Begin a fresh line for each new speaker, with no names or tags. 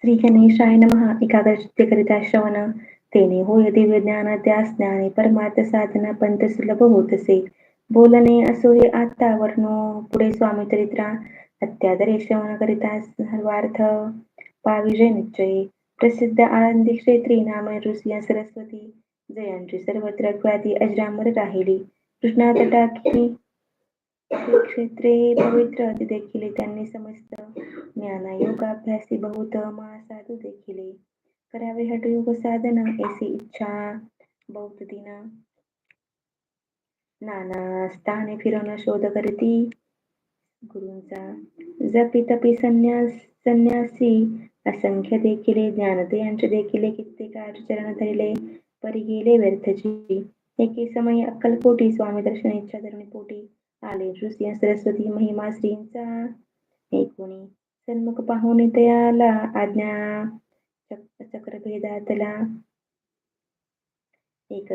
श्री गणेशाय नमः. एकादशी करिता श्रवण तेने होय दिव्य ज्ञान त्या ज्ञाने परमार्थ साधन पंथ सुलभ होतसे. बोलणे असो हे आता वर्णो पुढे स्वामी चरित्रा अत्यादरे श्रवण करिता सर्वार्थ पाविजे निश्चयी. प्रसिद्ध आळंदी क्षेत्री नाम ऋषिया सरस्वती जयांची सर्वत्र ख्याती अजरामर राहिली. कृष्णा तटाकी क्षेत्रे पवित्र देखिले त्यांनी समस्त ज्ञानयोगाभ्यासी बहुत महासाधू देखिले. करावे हठयोग साधन ऐसी इच्छा बहुत दिन नाना स्थाने फिरून शोध करती गुरूंचा. जपी तपी संन्यासी असंख्य देखिले ज्ञानते देखिले कित्येक चरण धरिले परी गेले व्यर्थची. एके समयी अक्कलकोटी स्वामी दर्शन इच्छा धरुणी पोटी आले ऋषी सरस्वती महिमा श्रींचा ऐकुणी. सन्मुख पाहुणी तयाला आज्ञा चक्रभेदातला एक